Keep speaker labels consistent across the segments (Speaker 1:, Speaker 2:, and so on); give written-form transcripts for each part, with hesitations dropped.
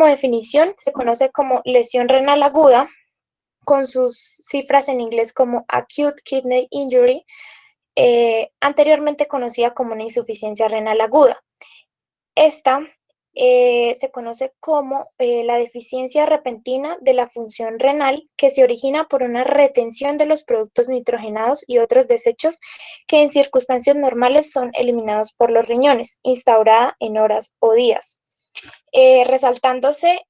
Speaker 1: como definición se conoce como lesión renal aguda, con sus cifras en inglés como Acute Kidney Injury, anteriormente conocida como una insuficiencia renal aguda. Esta se conoce como la deficiencia repentina de la función renal que se origina por una retención de los productos nitrogenados y otros desechos que en circunstancias normales son eliminados por los riñones, instaurada en horas o días. Resaltándose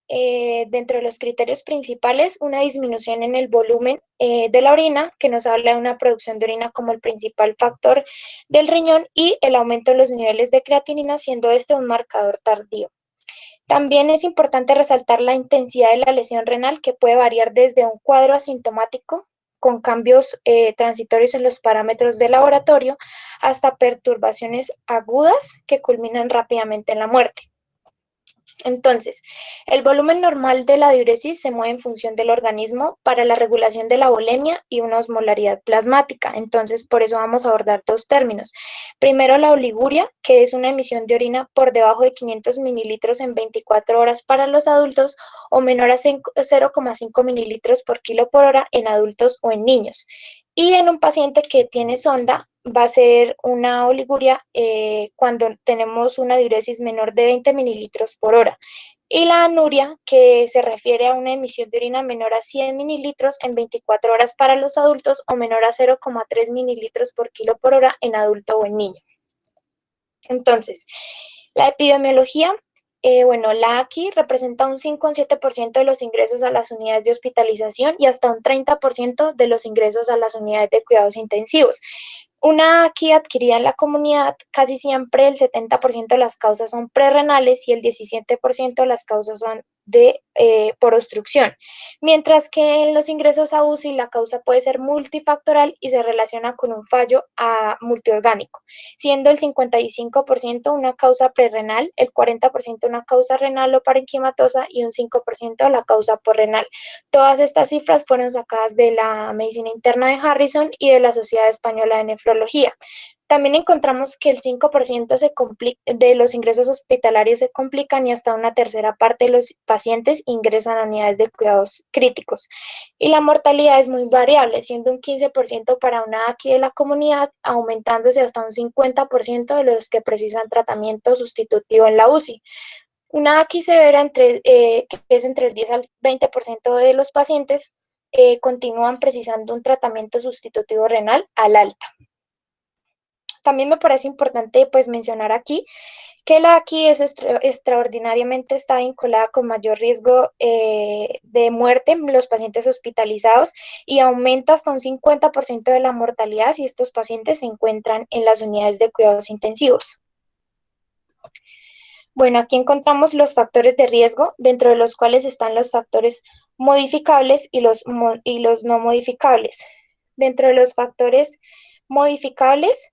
Speaker 1: dentro de los criterios principales una disminución en el volumen de la orina, que nos habla de una producción de orina como el principal factor del riñón, y el aumento de los niveles de creatinina, siendo este un marcador tardío. También es importante resaltar la intensidad de la lesión renal, que puede variar desde un cuadro asintomático con cambios transitorios en los parámetros de laboratorio hasta perturbaciones agudas que culminan rápidamente en la muerte. Entonces, el volumen normal de la diuresis se mueve en función del organismo para la regulación de la volemia y una osmolaridad plasmática. Entonces, por eso vamos a abordar dos términos. Primero, la oliguria, que es una emisión de orina por debajo de 500 mililitros en 24 horas para los adultos o menor a 0,5 mililitros por kilo por hora en adultos o en niños. Y en un paciente que tiene sonda, va a ser una oliguria cuando tenemos una diuresis menor de 20 mililitros por hora. Y la anuria, que se refiere a una emisión de orina menor a 100 mililitros en 24 horas para los adultos o menor a 0,3 mililitros por kilo por hora en adulto o en niño. Entonces, la epidemiología, la AQI representa un 5 o un 7% de los ingresos a las unidades de hospitalización y hasta un 30% de los ingresos a las unidades de cuidados intensivos. Una AQI adquirida en la comunidad, casi siempre el 70% de las causas son prerrenales y el 17% de las causas son por obstrucción, mientras que en los ingresos a UCI la causa puede ser multifactorial y se relaciona con un fallo multiorgánico, siendo el 55% una causa prerrenal, el 40% una causa renal o parenquimatosa y un 5% la causa porrenal. Todas estas cifras fueron sacadas de la Medicina Interna de Harrison y de la Sociedad Española de Nefrología. También encontramos que el 5% de los ingresos hospitalarios se complican y hasta una tercera parte de los pacientes ingresan a unidades de cuidados críticos. Y la mortalidad es muy variable, siendo un 15% para una AQI de la comunidad, aumentándose hasta un 50% de los que precisan tratamiento sustitutivo en la UCI. Una AQI severa, que es entre el 10 al 20% de los pacientes, continúan precisando un tratamiento sustitutivo renal al alta. También me parece importante pues mencionar aquí que la AQI es extraordinariamente está vinculada con mayor riesgo de muerte en los pacientes hospitalizados y aumenta hasta un 50% de la mortalidad si estos pacientes se encuentran en las unidades de cuidados intensivos. Bueno, aquí encontramos los factores de riesgo, dentro de los cuales están los factores modificables y los no modificables. Dentro de los factores modificables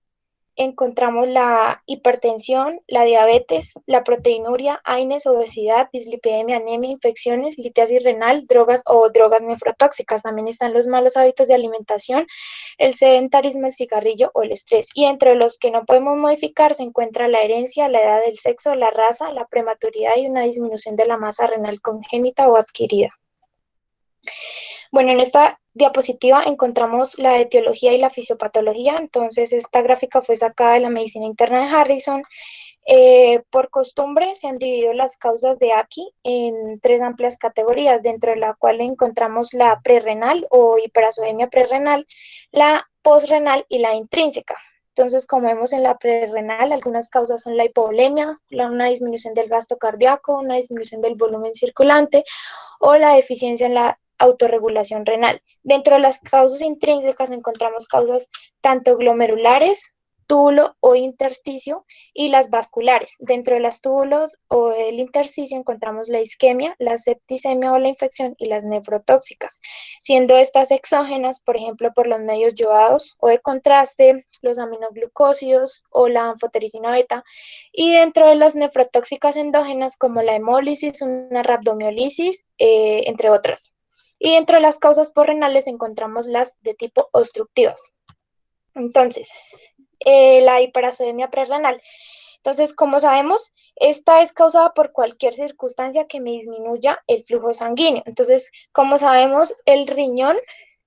Speaker 1: encontramos la hipertensión, la diabetes, la proteinuria, AINES, obesidad, dislipidemia, anemia, infecciones, litiasis renal, drogas o drogas nefrotóxicas. También están los malos hábitos de alimentación, el sedentarismo, el cigarrillo o el estrés. Y entre los que no podemos modificar se encuentra la herencia, la edad, el sexo, la raza, la prematuridad y una disminución de la masa renal congénita o adquirida. Bueno, en esta diapositiva encontramos la etiología y la fisiopatología. Entonces, esta gráfica fue sacada de la Medicina Interna de Harrison. Por costumbre, se han dividido las causas de AQI en tres amplias categorías, dentro de la cual encontramos la prerrenal o hiperacemia prerrenal, la posrenal y la intrínseca. Entonces, como vemos en la prerrenal, algunas causas son la hipovolemia, una disminución del gasto cardíaco, una disminución del volumen circulante o la deficiencia en la autorregulación renal. Dentro de las causas intrínsecas encontramos causas tanto glomerulares, túbulo o intersticio y las vasculares. Dentro de las túbulos o el intersticio encontramos la isquemia, la septicemia o la infección y las nefrotóxicas, siendo estas exógenas, por ejemplo, por los medios yodados o de contraste, los aminoglucósidos o la anfotericina beta, y dentro de las nefrotóxicas endógenas como la hemólisis, una rhabdomiólisis, entre otras. Y dentro de las causas porrenales encontramos las de tipo obstructivas. Entonces, la hiperacemia prerrenal. Entonces, como sabemos, esta es causada por cualquier circunstancia que me disminuya el flujo sanguíneo. Entonces, como sabemos, el riñón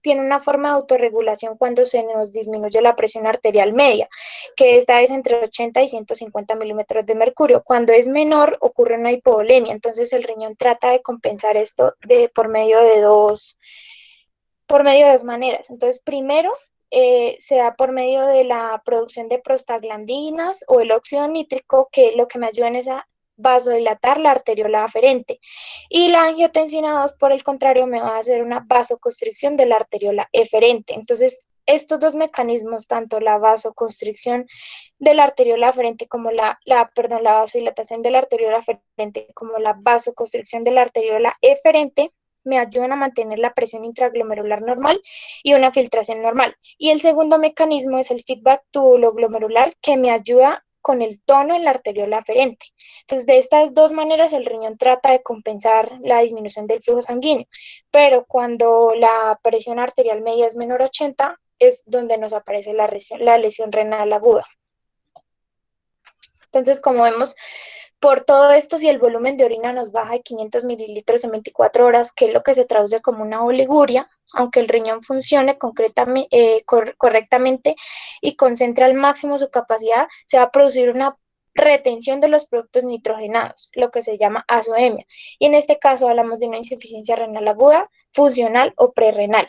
Speaker 1: tiene una forma de autorregulación cuando se nos disminuye la presión arterial media, que esta es entre 80 y 150 milímetros de mercurio. Cuando es menor, ocurre una hipovolemia. Entonces, el riñón trata de compensar esto por medio de dos maneras. Entonces, primero, se da por medio de la producción de prostaglandinas o el óxido nítrico, que lo que me ayuda en esa vasodilatar la arteriola aferente. Y la angiotensina 2, por el contrario, me va a hacer una vasoconstricción de la arteriola eferente. Entonces, estos dos mecanismos, tanto la vasoconstricción de la arteriola aferente como la vasodilatación de la arteriola aferente como la vasoconstricción de la arteriola eferente, me ayudan a mantener la presión intraglomerular normal y una filtración normal. Y el segundo mecanismo es el feedback tubuloglomerular, que me ayuda con el tono en la arteriola aferente. Entonces, de estas dos maneras, el riñón trata de compensar la disminución del flujo sanguíneo, pero cuando la presión arterial media es menor a 80, es donde nos aparece la lesión renal aguda. Entonces, como vemos, por todo esto, si el volumen de orina nos baja de 500 mililitros en 24 horas, que es lo que se traduce como una oliguria, aunque el riñón funcione correctamente y concentre al máximo su capacidad, se va a producir una retención de los productos nitrogenados, lo que se llama azoemia. Y en este caso hablamos de una insuficiencia renal aguda, funcional o prerrenal.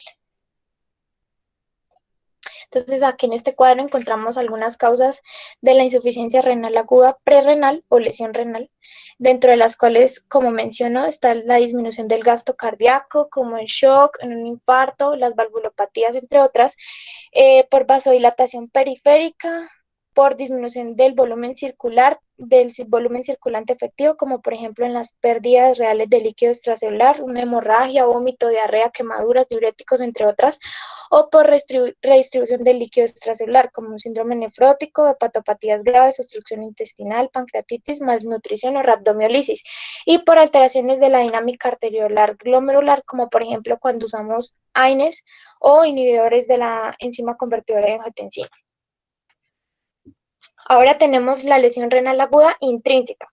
Speaker 1: Entonces, aquí en este cuadro encontramos algunas causas de la insuficiencia renal aguda prerrenal o lesión renal, dentro de las cuales, como menciono, está la disminución del gasto cardíaco, como el shock, en un infarto, las valvulopatías, entre otras, por vasodilatación periférica, por disminución del volumen circulante efectivo, como por ejemplo en las pérdidas reales de líquido extracelular, una hemorragia, vómito, diarrea, quemaduras, diuréticos, entre otras, o por redistribución del líquido extracelular, como un síndrome nefrótico, hepatopatías graves, obstrucción intestinal, pancreatitis, malnutrición o rhabdomiolisis, y por alteraciones de la dinámica arteriolar glomerular, como por ejemplo cuando usamos AINES o inhibidores de la enzima convertidora de angiotensina. Ahora tenemos la lesión renal aguda intrínseca,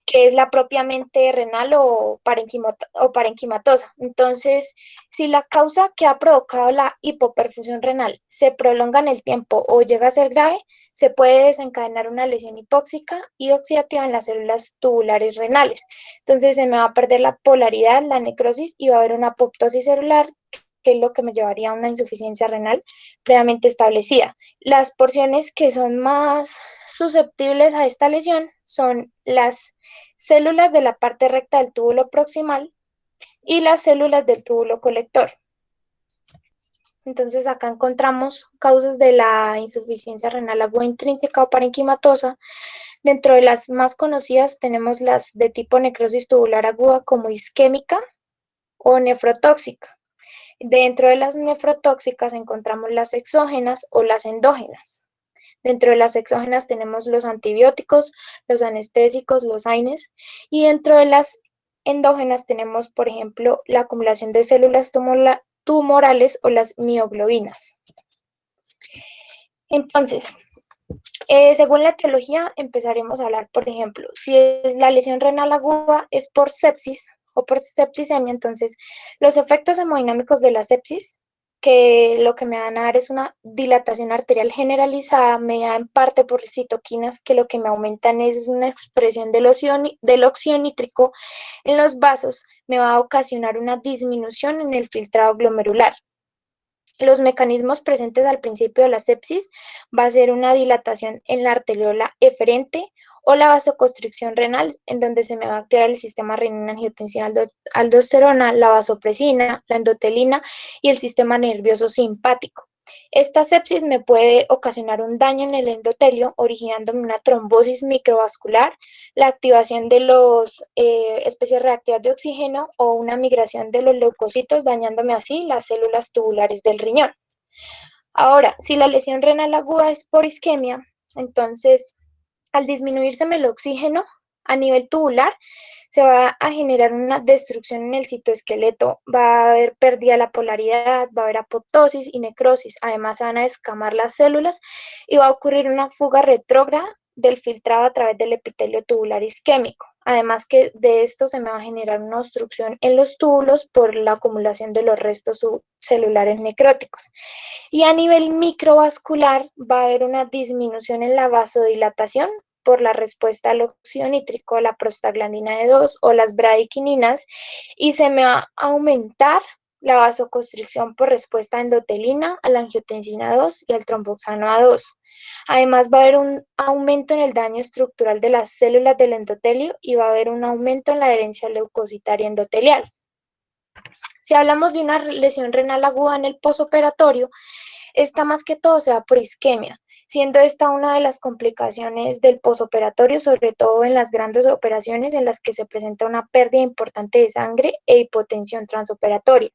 Speaker 1: que es la propiamente renal o parenquimatosa. Entonces, si la causa que ha provocado la hipoperfusión renal se prolonga en el tiempo o llega a ser grave, se puede desencadenar una lesión hipóxica y oxidativa en las células tubulares renales. Entonces, se me va a perder la polaridad, la necrosis, y va a haber una apoptosis celular, que es lo que me llevaría a una insuficiencia renal previamente establecida. Las porciones que son más susceptibles a esta lesión son las células de la parte recta del túbulo proximal y las células del túbulo colector. Entonces, acá encontramos causas de la insuficiencia renal aguda intrínseca o parenquimatosa. Dentro de las más conocidas tenemos las de tipo necrosis tubular aguda, como isquémica o nefrotóxica. Dentro de las nefrotóxicas encontramos las exógenas o las endógenas. Dentro de las exógenas tenemos los antibióticos, los anestésicos, los AINES, y dentro de las endógenas tenemos, por ejemplo, la acumulación de células tumorales o las mioglobinas. Entonces, según la etiología, empezaremos a hablar, por ejemplo, si la lesión renal aguda es por sepsis o por septicemia, entonces los efectos hemodinámicos de la sepsis, que lo que me van a dar es una dilatación arterial generalizada, mediada en parte por citoquinas, que lo que me aumentan es una expresión del óxido nítrico en los vasos, me va a ocasionar una disminución en el filtrado glomerular. Los mecanismos presentes al principio de la sepsis va a ser una dilatación en la arteriola eferente o la vasoconstricción renal, en donde se me va a activar el sistema renina-angiotensina-aldosterona, la vasopresina, la endotelina y el sistema nervioso simpático. Esta sepsis me puede ocasionar un daño en el endotelio, originándome una trombosis microvascular, la activación de las especies reactivas de oxígeno o una migración de los leucocitos, dañándome así las células tubulares del riñón. Ahora, si la lesión renal aguda es por isquemia, entonces al disminuírseme el oxígeno a nivel tubular, se va a generar una destrucción en el citoesqueleto, va a haber pérdida de la polaridad, va a haber apoptosis y necrosis, además se van a descamar las células y va a ocurrir una fuga retrógrada del filtrado a través del epitelio tubular isquémico. Además que de esto se me va a generar una obstrucción en los túbulos por la acumulación de los restos celulares necróticos. Y a nivel microvascular va a haber una disminución en la vasodilatación por la respuesta al óxido nítrico, la prostaglandina E2 o las bradykininas, y se me va a aumentar la vasoconstricción por respuesta a endotelina, a la angiotensina 2 y al tromboxano A2. Además, va a haber un aumento en el daño estructural de las células del endotelio y va a haber un aumento en la herencia leucocitaria endotelial. Si hablamos de una lesión renal aguda en el posoperatorio, esta más que todo se da por isquemia, siendo esta una de las complicaciones del posoperatorio, sobre todo en las grandes operaciones en las que se presenta una pérdida importante de sangre e hipotensión transoperatoria.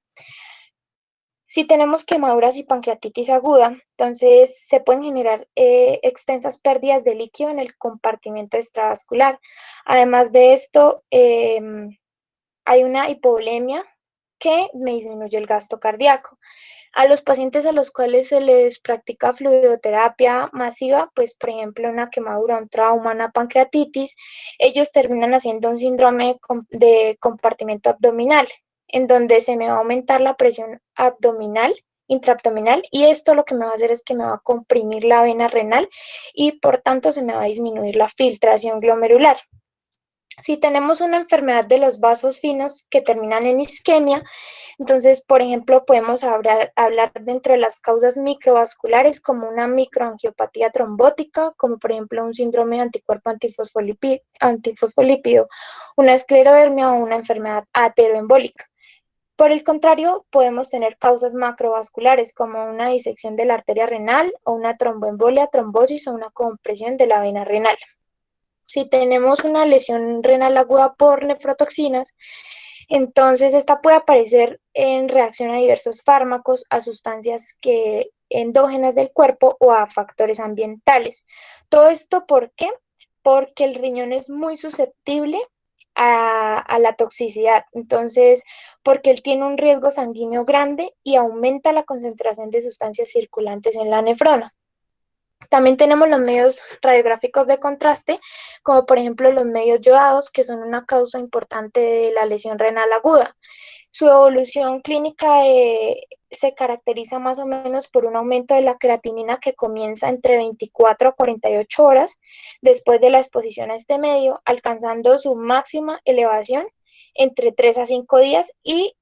Speaker 1: Si tenemos quemaduras y pancreatitis aguda, entonces se pueden generar extensas pérdidas de líquido en el compartimento extravascular. Además de esto, hay una hipovolemia que me disminuye el gasto cardíaco. A los pacientes a los cuales se les practica fluidoterapia masiva, pues por ejemplo una quemadura, un trauma, una pancreatitis, ellos terminan haciendo un síndrome de compartimento abdominal, en donde se me va a aumentar la presión abdominal, intraabdominal, y esto lo que me va a hacer es que me va a comprimir la vena renal y por tanto se me va a disminuir la filtración glomerular. Si tenemos una enfermedad de los vasos finos que terminan en isquemia, entonces, por ejemplo, podemos hablar dentro de las causas microvasculares como una microangiopatía trombótica, como por ejemplo un síndrome de anticuerpo antifosfolípido, una esclerodermia o una enfermedad ateroembólica. Por el contrario, podemos tener causas macrovasculares como una disección de la arteria renal o una tromboembolia, trombosis o una compresión de la vena renal. Si tenemos una lesión renal aguda por nefrotoxinas, entonces esta puede aparecer en reacción a diversos fármacos, a sustancias endógenas del cuerpo o a factores ambientales. ¿Todo esto por qué? Porque el riñón es muy susceptible a la toxicidad. Entonces, porque él tiene un riesgo sanguíneo grande y aumenta la concentración de sustancias circulantes en la nefrona. También tenemos los medios radiográficos de contraste, como por ejemplo los medios yodados, que son una causa importante de la lesión renal aguda. Su evolución clínica se caracteriza más o menos por un aumento de la creatinina que comienza entre 24 a 48 horas después de la exposición a este medio, alcanzando su máxima elevación entre 3 a 5 días y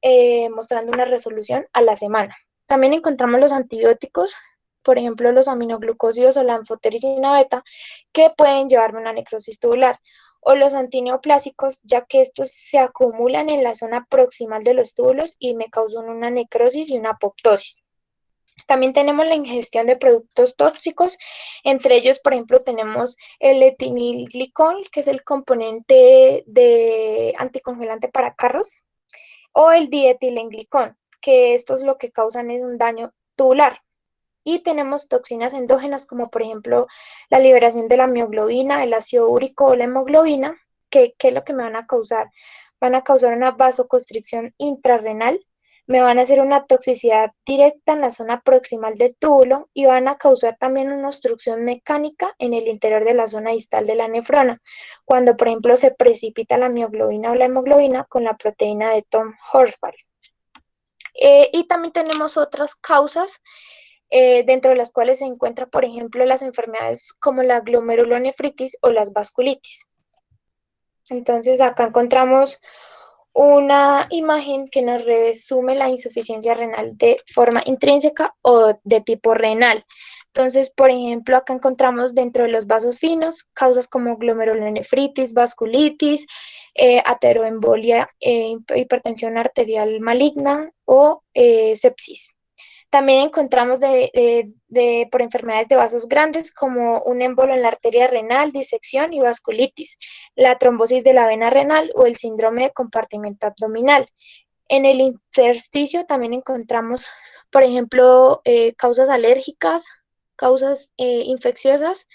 Speaker 1: mostrando una resolución a la semana. También encontramos los antibióticos, por ejemplo, los aminoglucósidos o la anfotericina beta, que pueden llevarme a una necrosis tubular, o los antineoplásicos, ya que estos se acumulan en la zona proximal de los túbulos y me causan una necrosis y una apoptosis. También tenemos la ingestión de productos tóxicos, entre ellos, por ejemplo, tenemos el etilenglicol, que es el componente de anticongelante para carros, o el dietilenglicol, que estos lo que causan es un daño tubular. Y tenemos toxinas endógenas como por ejemplo la liberación de la mioglobina, el ácido úrico o la hemoglobina, que es lo que me van a causar. Van a causar una vasoconstricción intrarrenal, me van a hacer una toxicidad directa en la zona proximal del túbulo y van a causar también una obstrucción mecánica en el interior de la zona distal de la nefrona, cuando por ejemplo se precipita la mioglobina o la hemoglobina con la proteína de Tom Horsfall. Y también tenemos otras causas dentro de las cuales se encuentran, por ejemplo, las enfermedades como la glomerulonefritis o las vasculitis. Entonces, acá encontramos una imagen que nos resume la insuficiencia renal de forma intrínseca o de tipo renal. Entonces, por ejemplo, acá encontramos dentro de los vasos finos causas como glomerulonefritis, vasculitis, ateroembolia, hipertensión arterial maligna o sepsis. También encontramos por enfermedades de vasos grandes como un émbolo en la arteria renal, disección y vasculitis, la trombosis de la vena renal o el síndrome de compartimento abdominal. En el intersticio también encontramos, por ejemplo, causas alérgicas, causas infecciosas,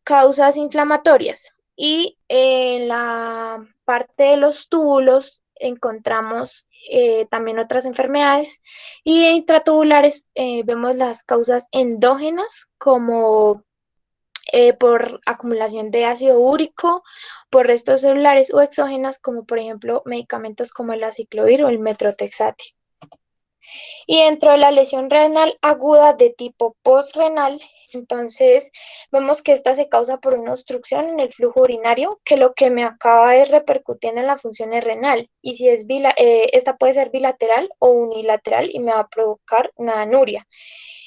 Speaker 1: causas inflamatorias. Y en la parte de los túbulos encontramos también otras enfermedades y intratubulares vemos las causas endógenas como por acumulación de ácido úrico, por restos celulares o exógenas, como por ejemplo medicamentos como el aciclovir o el metrotexate. Y dentro de la lesión renal aguda de tipo postrenal, entonces vemos que esta se causa por una obstrucción en el flujo urinario, que lo que me acaba es repercutiendo en la función renal. Y si es esta puede ser bilateral o unilateral y me va a provocar una anuria.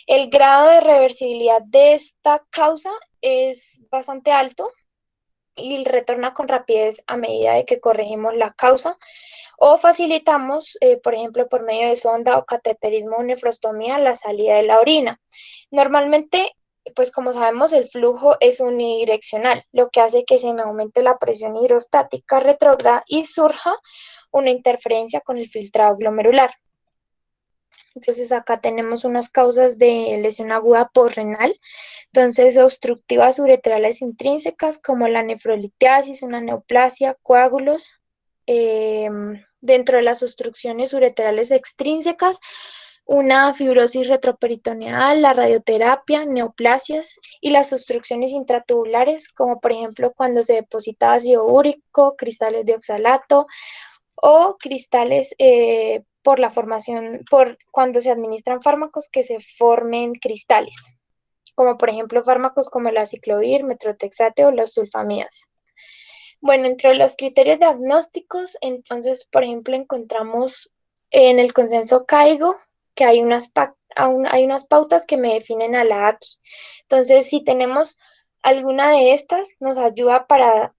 Speaker 1: El grado de reversibilidad de esta causa es bastante alto y retorna con rapidez a medida de que corregimos la causa o facilitamos, por ejemplo, por medio de sonda o cateterismo o nefrostomía, la salida de la orina. Normalmente, pues como sabemos, el flujo es unidireccional, lo que hace que se me aumente la presión hidrostática retrógrada y surja una interferencia con el filtrado glomerular. Entonces acá tenemos unas causas de lesión aguda porrenal, entonces obstructivas uretrales intrínsecas como la nefrolitiasis, una neoplasia, coágulos. Dentro de las obstrucciones uretrales extrínsecas, una fibrosis retroperitoneal, la radioterapia, neoplasias y las obstrucciones intratubulares, como por ejemplo cuando se deposita ácido úrico, cristales de oxalato o cristales por la formación, por cuando se administran fármacos que se formen cristales, como por ejemplo fármacos como el aciclovir, metrotexate o las sulfamidas. Bueno, entre los criterios diagnósticos, entonces, por ejemplo, encontramos en el consenso CAIGO que hay unas pautas que me definen a la AQI. Entonces, si tenemos alguna de estas, nos ayuda para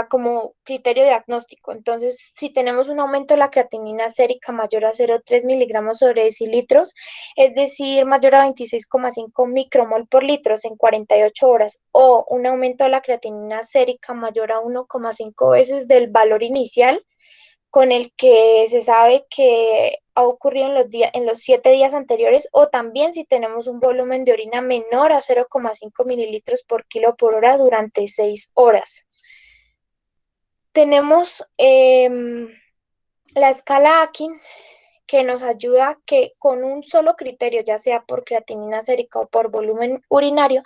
Speaker 1: como criterio diagnóstico. Entonces, si tenemos un aumento de la creatinina sérica mayor a 0,3 miligramos sobre decilitros, es decir, mayor a 26,5 micromol por litros en 48 horas, o un aumento de la creatinina sérica mayor a 1,5 veces del valor inicial, con el que se sabe que ha ocurrido en los 7 días anteriores, o también si tenemos un volumen de orina menor a 0,5 mililitros por kilo por hora durante 6 horas. Tenemos la escala Akin, que nos ayuda que con un solo criterio, ya sea por creatinina sérica o por volumen urinario,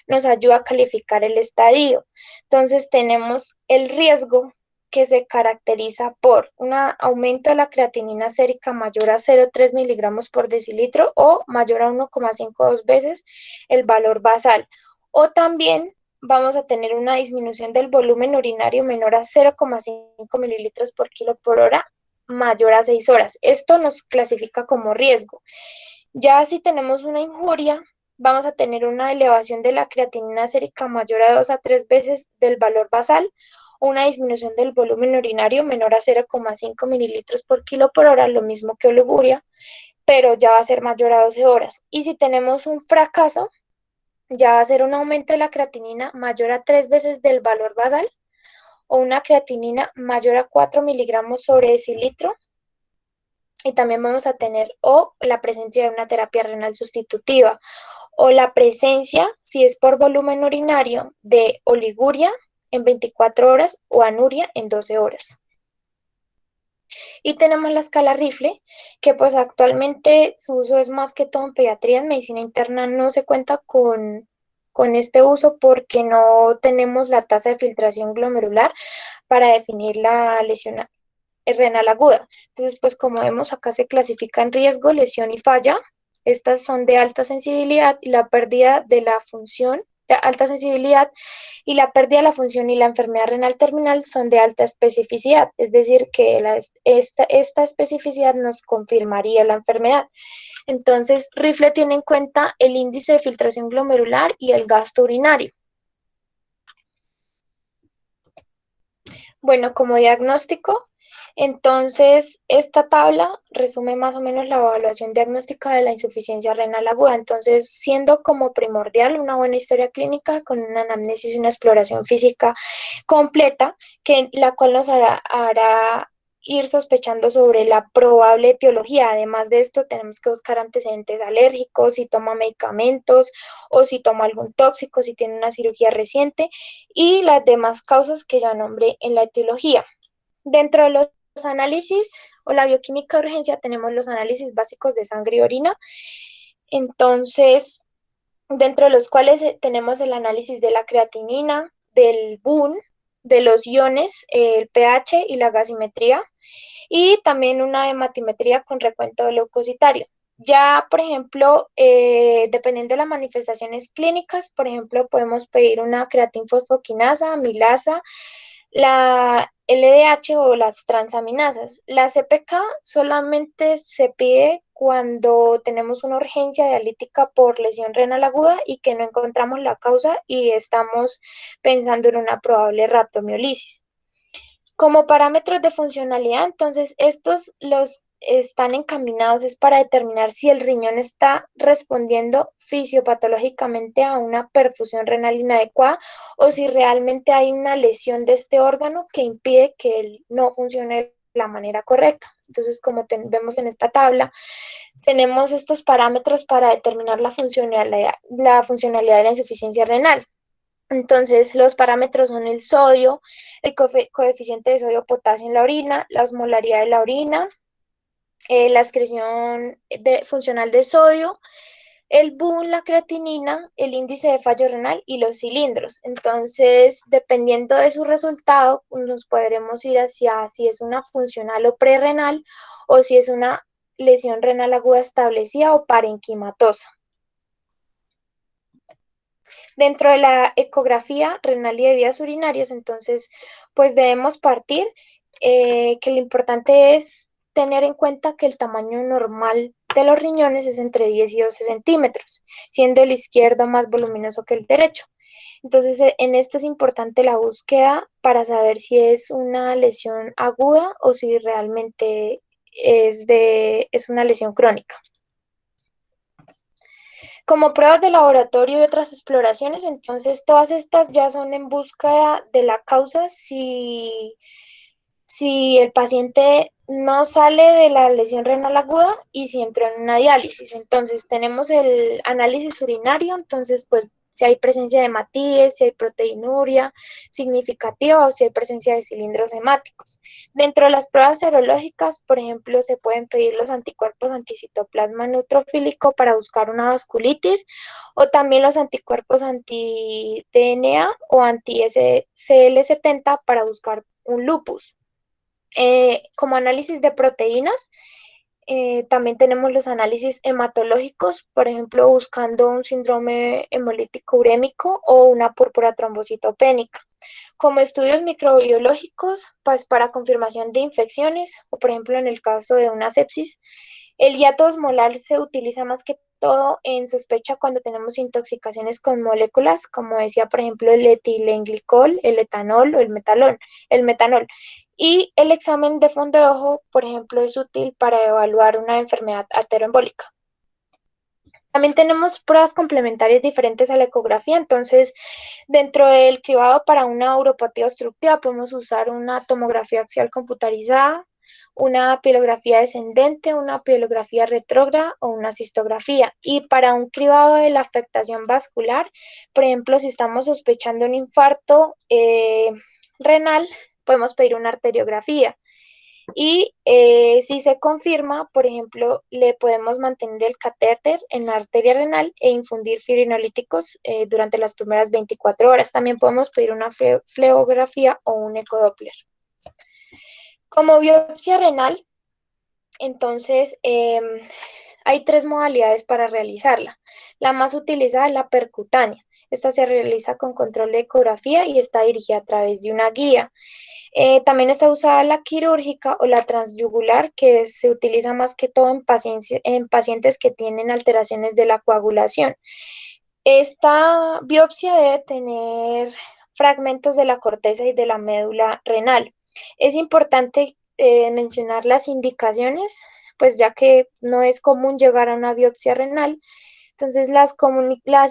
Speaker 1: nos ayuda a calificar el estadio. Entonces tenemos el riesgo que se caracteriza por un aumento de la creatinina sérica mayor a 0,3 miligramos por decilitro o mayor a 1,52 veces el valor basal. O también vamos a tener una disminución del volumen urinario menor a 0,5 mililitros por kilo por hora mayor a 6 horas. Esto nos clasifica como riesgo. Ya si tenemos una injuria, vamos a tener una elevación de la creatinina sérica mayor a 2 a 3 veces del valor basal, una disminución del volumen urinario menor a 0,5 mililitros por kilo por hora, lo mismo que oliguria, pero ya va a ser mayor a 12 horas. Y si tenemos un fracaso, ya va a ser un aumento de la creatinina mayor a 3 veces del valor basal o una creatinina mayor a 4 miligramos sobre decilitro. Y también vamos a tener o la presencia de una terapia renal sustitutiva o la presencia, si es por volumen urinario, de oliguria en 24 horas o anuria en 12 horas. Y tenemos la escala Rifle, que pues actualmente su uso es más que todo en pediatría. En medicina interna no se cuenta con este uso porque no tenemos la tasa de filtración glomerular para definir la lesión renal aguda. Entonces, pues como vemos, acá se clasifica en riesgo, lesión y falla. Estas son de alta sensibilidad y la pérdida de la función de alta sensibilidad y la pérdida de la función y la enfermedad renal terminal son de alta especificidad, es decir, que esta especificidad nos confirmaría la enfermedad. Entonces, Rifle tiene en cuenta el índice de filtración glomerular y el gasto urinario. Bueno, como diagnóstico, entonces esta tabla resume más o menos la evaluación diagnóstica de la insuficiencia renal aguda. Entonces, siendo como primordial una buena historia clínica con una anamnesis y una exploración física completa, la cual nos hará ir sospechando sobre la probable etiología. Además de esto, tenemos que buscar antecedentes alérgicos, si toma medicamentos o si toma algún tóxico, si tiene una cirugía reciente y las demás causas que ya nombré en la etiología. Dentro de los análisis o la bioquímica de urgencia tenemos los análisis básicos de sangre y orina. Entonces, dentro de los cuales tenemos el análisis de la creatinina, del BUN, de los iones, el pH y la gasimetría, y también una hematimetría con recuento leucocitario. Ya, por ejemplo, dependiendo de las manifestaciones clínicas, por ejemplo, podemos pedir una creatinfosfoquinasa, amilasa, la LDH o las transaminasas. La CPK solamente se pide cuando tenemos una urgencia dialítica por lesión renal aguda y que no encontramos la causa y estamos pensando en una probable rhabdomiolisis. Como parámetros de funcionalidad, entonces estos los están encaminados es para determinar si el riñón está respondiendo fisiopatológicamente a una perfusión renal inadecuada o si realmente hay una lesión de este órgano que impide que él no funcione de la manera correcta. Entonces, como vemos en esta tabla, tenemos estos parámetros para determinar la funcionalidad de la insuficiencia renal. Entonces, los parámetros son el sodio, el coeficiente de sodio-potasio en la orina, la osmolaridad de la orina, la excreción funcional de sodio, el BUN, la creatinina, el índice de fallo renal y los cilindros. Entonces, dependiendo de su resultado, nos podremos ir hacia si es una funcional o prerrenal o si es una lesión renal aguda establecida o parenquimatosa. Dentro de la ecografía renal y de vías urinarias, entonces, pues debemos partir que lo importante es tener en cuenta que el tamaño normal de los riñones es entre 10 y 12 centímetros, siendo el izquierdo más voluminoso que el derecho. Entonces, en esto es importante la búsqueda para saber si es una lesión aguda o si realmente es una lesión crónica. Como pruebas de laboratorio y otras exploraciones, entonces todas estas ya son en búsqueda de la causa si el paciente no sale de la lesión renal aguda y si entró en una diálisis. Entonces tenemos el análisis urinario, entonces pues si hay presencia de hematíes, si hay proteinuria significativa o si hay presencia de cilindros hemáticos. Dentro de las pruebas serológicas, por ejemplo, se pueden pedir los anticuerpos anticitoplasma neutrofílico para buscar una vasculitis o también los anticuerpos anti-DNA o anti-CL70 para buscar un lupus. Como análisis de proteínas, también tenemos los análisis hematológicos, por ejemplo, buscando un síndrome hemolítico urémico o una púrpura trombocitopénica. Como estudios microbiológicos, pues para confirmación de infecciones, o por ejemplo en el caso de una sepsis, el hiato osmolar se utiliza más que todo en sospecha cuando tenemos intoxicaciones con moléculas, como decía, por ejemplo, el etilenglicol, el etanol o el metanol. Y el examen de fondo de ojo, por ejemplo, es útil para evaluar una enfermedad arterioembólica. También tenemos pruebas complementarias diferentes a la ecografía, entonces dentro del cribado para una uropatía obstructiva podemos usar una tomografía axial computarizada, una pielografía descendente, una pielografía retrógrada o una cistografía. Y para un cribado de la afectación vascular, por ejemplo, si estamos sospechando un infarto renal, podemos pedir una arteriografía. Y si se confirma, por ejemplo, le podemos mantener el catéter en la arteria renal e infundir fibrinolíticos durante las primeras 24 horas. También podemos pedir una fleografía o un ecodoppler. Como biopsia renal, entonces hay tres modalidades para realizarla. La más utilizada es la percutánea. Esta se realiza con control de ecografía y está dirigida a través de una guía. También está usada la quirúrgica o la transyugular, que se utiliza más que todo en pacientes que tienen alteraciones de la coagulación. Esta biopsia debe tener fragmentos de la corteza y de la médula renal. Es importante mencionar las indicaciones, pues ya que no es común llegar a una biopsia renal. Entonces, las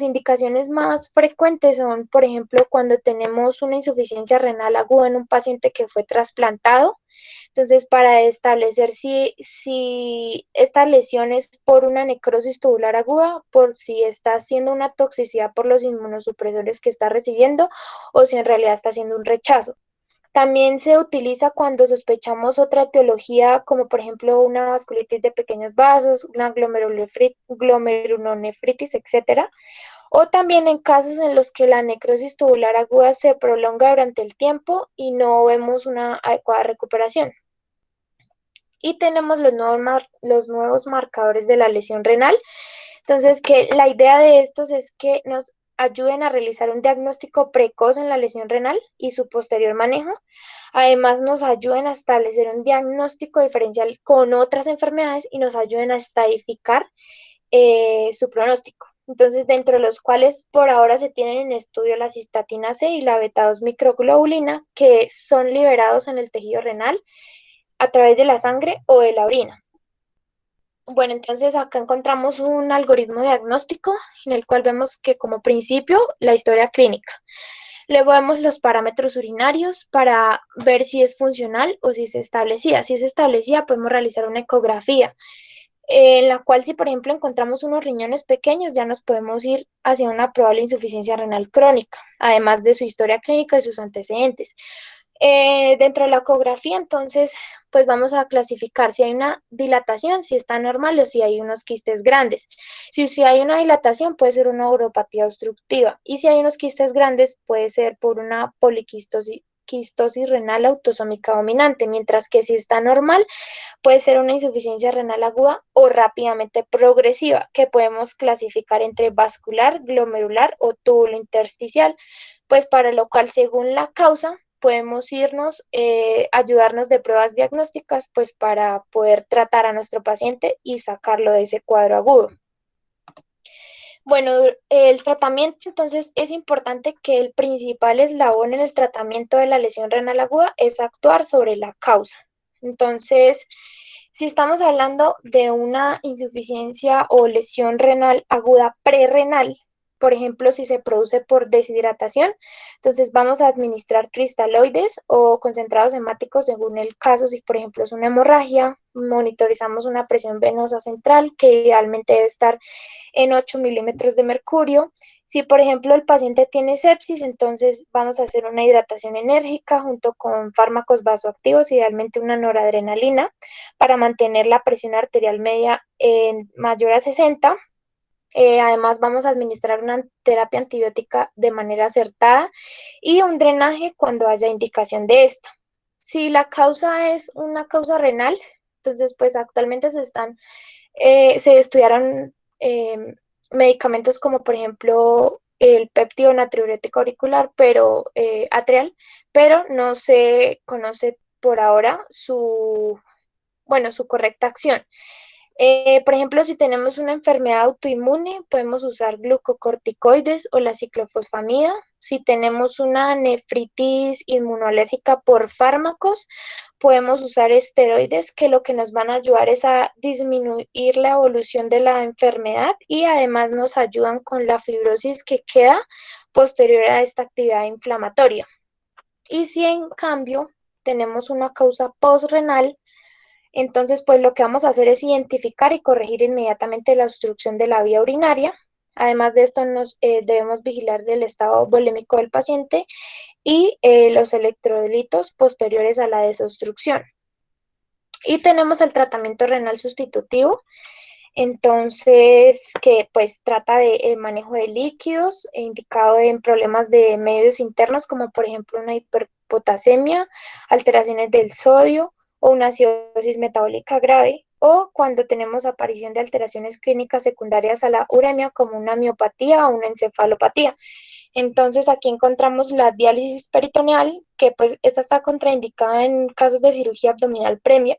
Speaker 1: indicaciones más frecuentes son, por ejemplo, cuando tenemos una insuficiencia renal aguda en un paciente que fue trasplantado. Entonces, para establecer si esta lesión es por una necrosis tubular aguda, por si está haciendo una toxicidad por los inmunosupresores que está recibiendo o si en realidad está haciendo un rechazo. También se utiliza cuando sospechamos otra etiología, como por ejemplo una vasculitis de pequeños vasos, una glomerulonefritis, etcétera, o también en casos en los que la necrosis tubular aguda se prolonga durante el tiempo y no vemos una adecuada recuperación. Y tenemos los nuevos marcadores de la lesión renal. Entonces, que la idea de estos es que nos ayuden a realizar un diagnóstico precoz en la lesión renal y su posterior manejo. Además, nos ayuden a establecer un diagnóstico diferencial con otras enfermedades y nos ayuden a estadificar su pronóstico. Entonces, dentro de los cuales por ahora se tienen en estudio la cistatina C y la beta-2 microglobulina, que son liberados en el tejido renal a través de la sangre o de la orina. Bueno, entonces acá encontramos un algoritmo diagnóstico en el cual vemos que como principio la historia clínica. Luego vemos los parámetros urinarios para ver si es funcional o si es establecida. Si es establecida, podemos realizar una ecografía, en la cual si por ejemplo encontramos unos riñones pequeños, ya nos podemos ir hacia una probable insuficiencia renal crónica, además de su historia clínica y sus antecedentes. Dentro de la ecografía, entonces, pues vamos a clasificar si hay una dilatación, si está normal o si hay unos quistes grandes. Si hay una dilatación, puede ser una uropatía obstructiva. Y si hay unos quistes grandes, puede ser por una poliquistosis renal autosómica dominante. Mientras que si está normal, puede ser una insuficiencia renal aguda o rápidamente progresiva, que podemos clasificar entre vascular, glomerular o túbulo intersticial, pues para lo cual, según la causa, podemos irnos, ayudarnos de pruebas diagnósticas, pues para poder tratar a nuestro paciente y sacarlo de ese cuadro agudo. Bueno, el tratamiento, entonces, es importante que el principal eslabón en el tratamiento de la lesión renal aguda es actuar sobre la causa. Entonces, si estamos hablando de una insuficiencia o lesión renal aguda prerrenal, por ejemplo, si se produce por deshidratación, entonces vamos a administrar cristaloides o concentrados hemáticos según el caso. Si, por ejemplo, es una hemorragia, monitorizamos una presión venosa central que idealmente debe estar en 8 milímetros de mercurio. Si, por ejemplo, el paciente tiene sepsis, entonces vamos a hacer una hidratación enérgica junto con fármacos vasoactivos, idealmente una noradrenalina, para mantener la presión arterial media en mayor a 60. Además, vamos a administrar una terapia antibiótica de manera acertada y un drenaje cuando haya indicación de esta. Si la causa es una causa renal, entonces pues actualmente se estudiaron medicamentos como por ejemplo el péptido natriurético auricular, pero atrial, pero no se conoce por ahora su correcta acción. Por ejemplo, si tenemos una enfermedad autoinmune, podemos usar glucocorticoides o la ciclofosfamida. Si tenemos una nefritis inmunoalérgica por fármacos, podemos usar esteroides que lo que nos van a ayudar es a disminuir la evolución de la enfermedad y además nos ayudan con la fibrosis que queda posterior a esta actividad inflamatoria. Y si en cambio tenemos una causa postrenal, entonces, pues lo que vamos a hacer es identificar y corregir inmediatamente la obstrucción de la vía urinaria. Además de esto, debemos vigilar el estado volémico del paciente y los electrolitos posteriores a la desobstrucción. Y tenemos el tratamiento renal sustitutivo, entonces, que pues trata de manejo de líquidos, indicado en problemas de medios internos, como por ejemplo una hiperpotasemia, alteraciones del sodio o una acidosis metabólica grave, o cuando tenemos aparición de alteraciones clínicas secundarias a la uremia, como una miopatía o una encefalopatía. Entonces, aquí encontramos la diálisis peritoneal, que pues esta está contraindicada en casos de cirugía abdominal previa.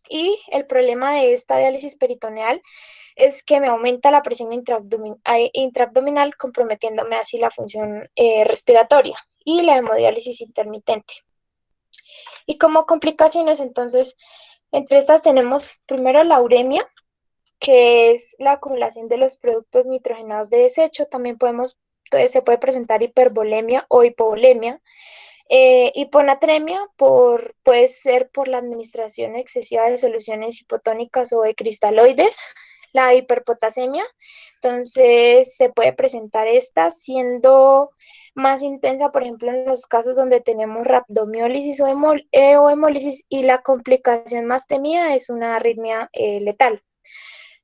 Speaker 1: Y el problema de esta diálisis peritoneal es que me aumenta la presión intraabdominal, comprometiéndome así la función respiratoria y la hemodiálisis intermitente. Y como complicaciones, entonces, entre estas tenemos primero la uremia, que es la acumulación de los productos nitrogenados de desecho. También se puede presentar hipervolemia o hipovolemia. Hiponatremia puede ser por la administración excesiva de soluciones hipotónicas o de cristaloides. La hiperpotasemia, entonces se puede presentar esta siendo más intensa, por ejemplo, en los casos donde tenemos rhabdomiólisis o hemólisis, y la complicación más temida es una arritmia letal.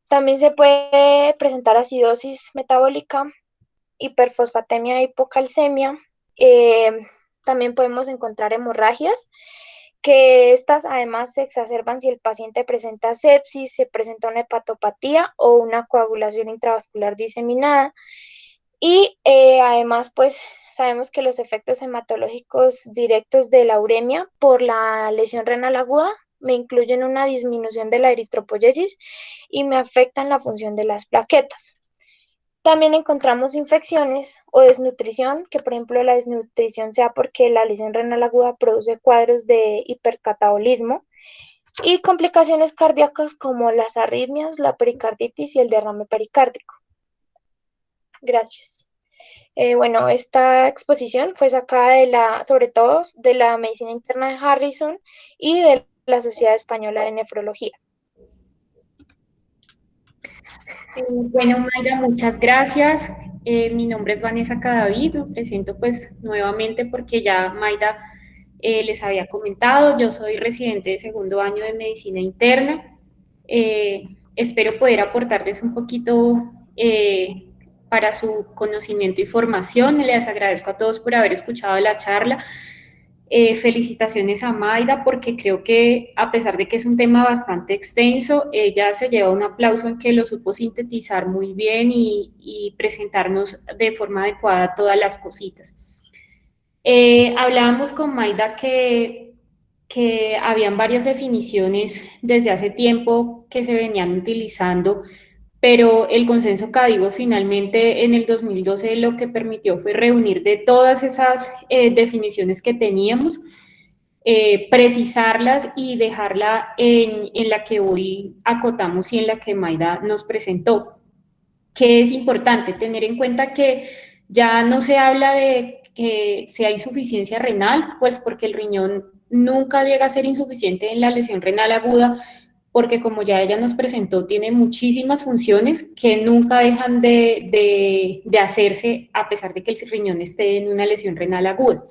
Speaker 1: También se puede presentar acidosis metabólica, hiperfosfatemia e hipocalcemia. Eh, También podemos encontrar hemorragias, que estas además se exacerban si el paciente presenta sepsis, se presenta una hepatopatía o una coagulación intravascular diseminada. Y además, pues sabemos que los efectos hematológicos directos de la uremia por la lesión renal aguda me incluyen una disminución de la eritropoyesis y me afectan la función de las plaquetas. También encontramos infecciones o desnutrición, que por ejemplo la desnutrición sea porque la lesión renal aguda produce cuadros de hipercatabolismo, y complicaciones cardíacas como las arritmias, la pericarditis y el derrame pericárdico. Gracias. Bueno, esta exposición fue sacada sobre todo de la medicina interna de Harrison y de la Sociedad Española de Nefrología.
Speaker 2: Bueno, Mayra, muchas gracias. Mi nombre es Vanessa Cadavid, me presento pues nuevamente porque ya Mayra les había comentado, yo soy residente de segundo año de medicina interna. Espero poder aportarles un poquito para su conocimiento y formación. Les agradezco a todos por haber escuchado la charla. Felicitaciones a Mayra porque creo que a pesar de que es un tema bastante extenso, ella se lleva un aplauso en que lo supo sintetizar muy bien y presentarnos de forma adecuada todas las cositas. Hablábamos con Mayra que habían varias definiciones desde hace tiempo que se venían utilizando, pero el consenso CADIGO finalmente en el 2012 lo que permitió fue reunir de todas esas definiciones que teníamos, precisarlas y dejarla en la que hoy acotamos y en la que Mayra nos presentó. Que es importante tener en cuenta que ya no se habla de que sea insuficiencia renal, pues porque el riñón nunca llega a ser insuficiente en la lesión renal aguda, porque como ya ella nos presentó, tiene muchísimas funciones que nunca dejan de hacerse a pesar de que el riñón esté en una lesión renal aguda.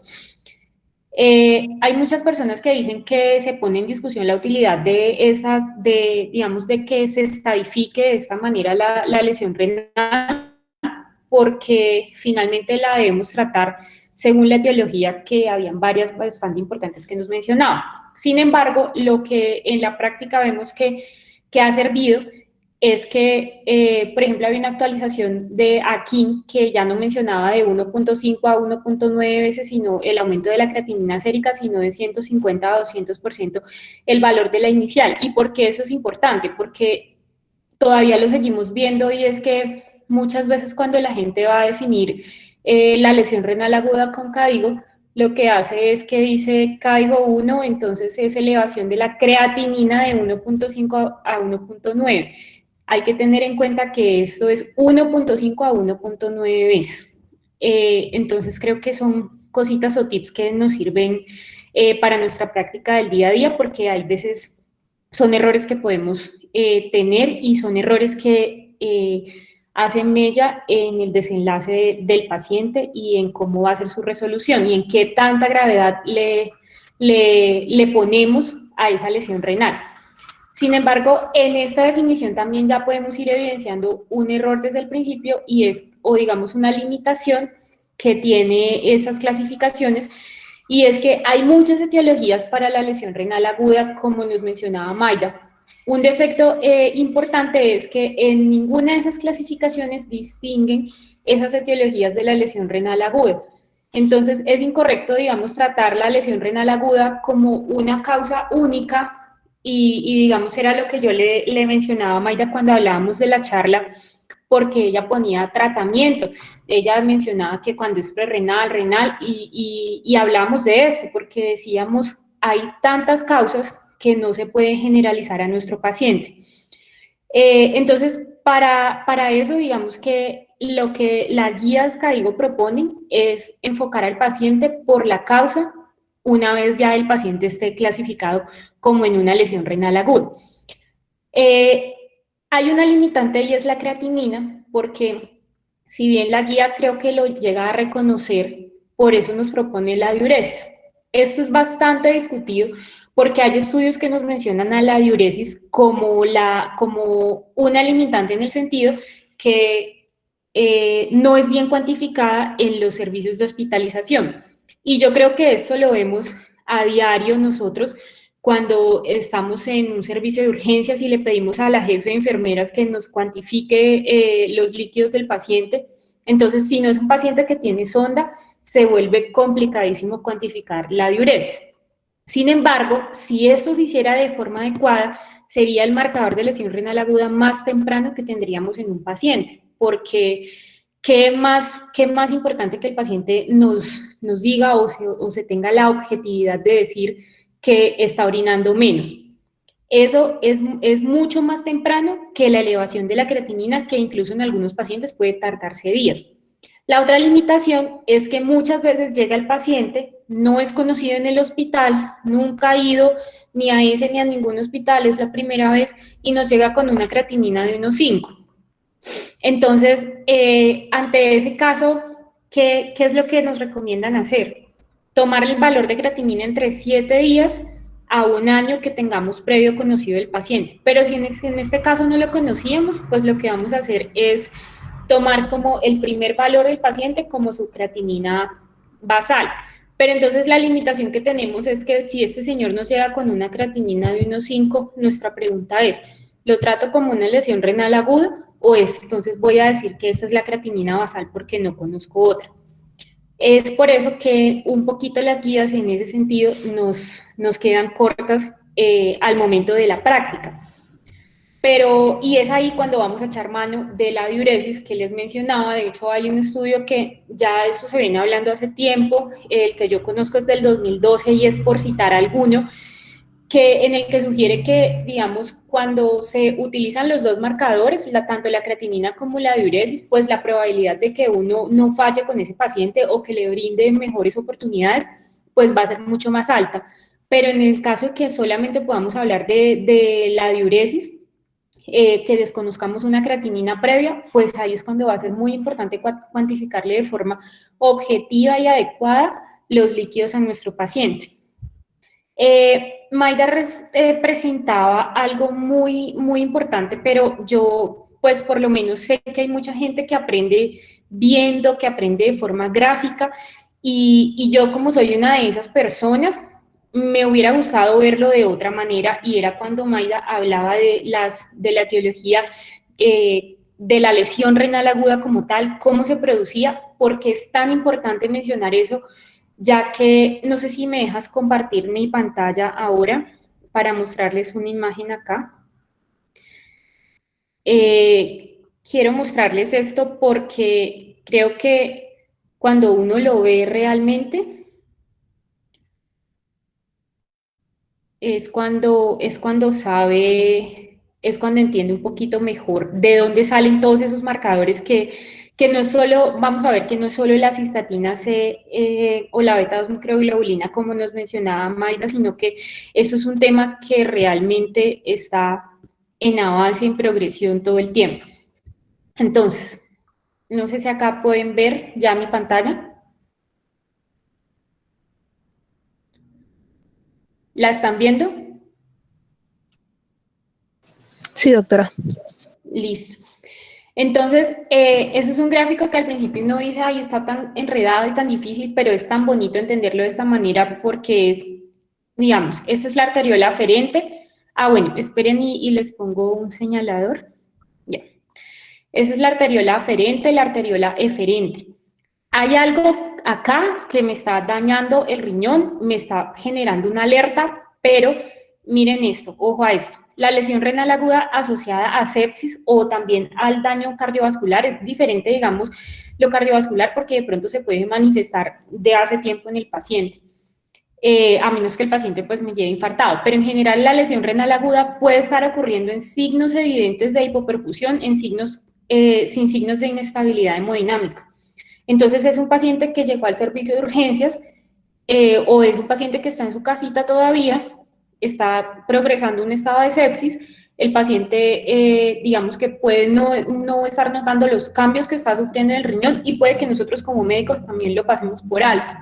Speaker 2: Hay muchas personas que dicen que se pone en discusión la utilidad de esas, digamos, de que se estadifique de esta manera la lesión renal, porque finalmente la debemos tratar según la etiología, que habían varias bastante importantes que nos mencionaba. Sin embargo, lo que en la práctica vemos que ha servido es que, por ejemplo, había una actualización de Akin que ya no mencionaba de 1.5 a 1.9 veces, sino el aumento de la creatinina sérica, sino de 150 a 200% el valor de la inicial. ¿Y por qué eso es importante? Porque todavía lo seguimos viendo y es que muchas veces cuando la gente va a definir la lesión renal aguda con CADIGO, lo que hace es que dice CADIGO 1, entonces es elevación de la creatinina de 1.5 a 1.9. Hay que tener en cuenta que esto es 1.5 a 1.9 veces. Entonces creo que son cositas o tips que nos sirven para nuestra práctica del día a día, porque hay veces son errores que podemos tener y son errores que hacen mella en el desenlace del paciente y en cómo va a ser su resolución y en qué tanta gravedad le ponemos a esa lesión renal. Sin embargo, en esta definición también ya podemos ir evidenciando un error desde el principio y es, o digamos, una limitación que tiene esas clasificaciones, y es que hay muchas etiologías para la lesión renal aguda, como nos mencionaba Mayra. Un defecto importante es que en ninguna de esas clasificaciones distinguen esas etiologías de la lesión renal aguda. Entonces, es incorrecto, digamos, tratar la lesión renal aguda como una causa única y digamos, era lo que yo le mencionaba a Mayra cuando hablábamos de la charla, porque ella ponía tratamiento. Ella mencionaba que cuando es prerrenal, renal, y hablamos de eso, porque decíamos, hay tantas causas que no se pueden generalizar a nuestro paciente. Entonces, para eso, digamos que lo que las guías CADIGO proponen es enfocar al paciente por la causa una vez ya el paciente esté clasificado como en una lesión renal aguda. Eh, Hay una limitante y es la creatinina, porque si bien la guía creo que lo llega a reconocer, por eso nos propone la diuresis. Esto es bastante discutido porque hay estudios que nos mencionan a la diuresis como, como una limitante en el sentido que no es bien cuantificada en los servicios de hospitalización. Y yo creo que esto lo vemos a diario nosotros cuando estamos en un servicio de urgencias y le pedimos a la jefe de enfermeras que nos cuantifique los líquidos del paciente. Entonces, si no es un paciente que tiene sonda, se vuelve complicadísimo cuantificar la diuresis. Sin embargo, si esto se hiciera de forma adecuada, sería el marcador de lesión renal aguda más temprano que tendríamos en un paciente, porque ¿qué más importante que el paciente nos diga o se tenga la objetividad de decir que está orinando menos? Eso es mucho más temprano que la elevación de la creatinina, que incluso en algunos pacientes puede tardarse días. La otra limitación es que muchas veces llega el paciente, no es conocido en el hospital, nunca ha ido ni a ese ni a ningún hospital, es la primera vez, y nos llega con una creatinina de 1,5. Entonces, ante ese caso, ¿qué es lo que nos recomiendan hacer? Tomar el valor de creatinina entre 7 días a 1 año que tengamos previo conocido del paciente. Pero si en este caso no lo conocíamos, pues lo que vamos a hacer es tomar como el primer valor del paciente como su creatinina basal. Pero entonces la limitación que tenemos es que si este señor nos llega con una creatinina de 1,5, nuestra pregunta es, ¿lo trato como una lesión renal aguda o es, entonces voy a decir que esta es la creatinina basal porque no conozco otra? Es por eso que un poquito las guías en ese sentido nos quedan cortas al momento de la práctica. Pero, y es ahí cuando vamos a echar mano de la diuresis que les mencionaba. De hecho, hay un estudio que ya de esto se viene hablando hace tiempo, el que yo conozco es del 2012 y es por citar alguno, en el que sugiere que, digamos, cuando se utilizan los dos marcadores, tanto la creatinina como la diuresis, pues la probabilidad de que uno no falle con ese paciente o que le brinde mejores oportunidades, pues va a ser mucho más alta. Pero en el caso de que solamente podamos hablar de la diuresis, que desconozcamos una creatinina previa, pues ahí es cuando va a ser muy importante cuantificarle de forma objetiva y adecuada los líquidos a nuestro paciente. Maida presentaba algo muy importante, pero yo, pues por lo menos sé que hay mucha gente que aprende viendo, que aprende de forma gráfica, y yo como soy una de esas personas, me hubiera gustado verlo de otra manera, y era cuando Maida hablaba de la etiología de la lesión renal aguda como tal, cómo se producía, porque es tan importante mencionar eso, ya que no sé si me dejas compartir mi pantalla ahora para mostrarles una imagen acá. Quiero mostrarles esto porque creo que cuando uno lo ve realmente es cuando sabe, es cuando entiende un poquito mejor de dónde salen todos esos marcadores que no es solo, vamos a ver que no es solo la cistatina C o la beta-2-microglobulina como nos mencionaba Mayra, sino que eso es un tema que realmente está en avance, en progresión todo el tiempo. Entonces, no sé si acá pueden ver ya mi pantalla. ¿La están viendo?
Speaker 3: Sí, doctora.
Speaker 2: Listo. Entonces, ese es un gráfico que al principio uno dice, ay, está tan enredado y tan difícil, pero es tan bonito entenderlo de esta manera porque es, digamos, esta es la arteriola aferente. Ah, bueno, esperen y les pongo un señalador. Ya. Esa es la arteriola aferente, la arteriola eferente. Hay algo acá que me está dañando el riñón, me está generando una alerta, pero miren esto, ojo a esto. La lesión renal aguda asociada a sepsis o también al daño cardiovascular es diferente, digamos, lo cardiovascular porque de pronto se puede manifestar de hace tiempo en el paciente, a menos que el paciente pues me lleve infartado. Pero en general la lesión renal aguda puede estar ocurriendo en signos evidentes de hipoperfusión, en signos, sin signos de inestabilidad hemodinámica. Entonces es un paciente que llegó al servicio de urgencias o es un paciente que está en su casita todavía, está progresando un estado de sepsis, el paciente digamos que puede no estar notando los cambios que está sufriendo en el riñón y puede que nosotros como médicos también lo pasemos por alto.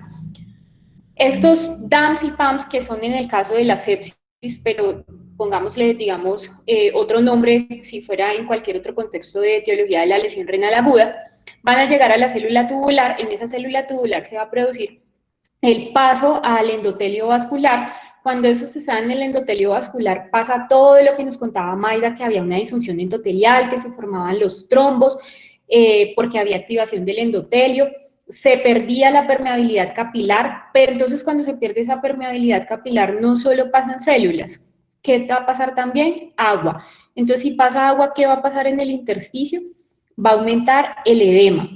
Speaker 2: Estos DAMs y PAMs, que son en el caso de la sepsis, pero pongámosle, digamos, otro nombre, si fuera en cualquier otro contexto de etiología de la lesión renal aguda, van a llegar a la célula tubular. En esa célula tubular se va a producir el paso al endotelio vascular. Cuando eso se está en el endotelio vascular, pasa todo lo que nos contaba Maida, que había una disfunción endotelial, que se formaban los trombos, porque había activación del endotelio, se perdía la permeabilidad capilar, pero entonces cuando se pierde esa permeabilidad capilar no solo pasan células, ¿qué va a pasar también? Agua. Entonces si pasa agua, ¿qué va a pasar en el intersticio? Va a aumentar el edema.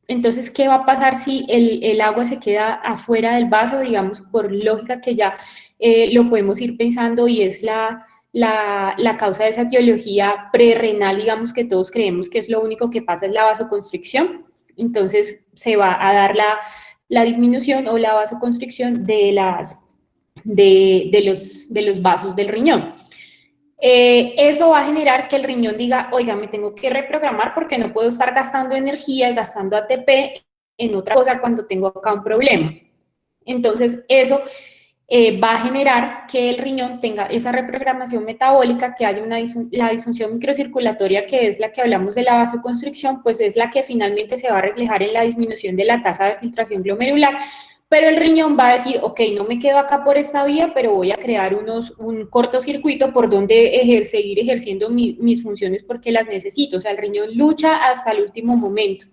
Speaker 2: Entonces, ¿qué va a pasar si el agua se queda afuera del vaso? Digamos, por lógica que ya lo podemos ir pensando y es la causa de esa etiología prerrenal, digamos que todos creemos que es lo único que pasa, es la vasoconstricción. Entonces, se va a dar la disminución o la vasoconstricción de los vasos del riñón. Eso va a generar que el riñón diga, oiga, me tengo que reprogramar porque no puedo estar gastando energía y gastando ATP en otra cosa cuando tengo acá un problema. Entonces, eso va a generar que el riñón tenga esa reprogramación metabólica, que haya la disfunción microcirculatoria, que es la que hablamos de la vasoconstricción, pues es la que finalmente se va a reflejar en la disminución de la tasa de filtración glomerular, pero el riñón va a decir, ok, no me quedo acá por esta vía, pero voy a crear un cortocircuito por donde seguir ejerciendo mis funciones porque las necesito. O sea, el riñón lucha hasta el último momento.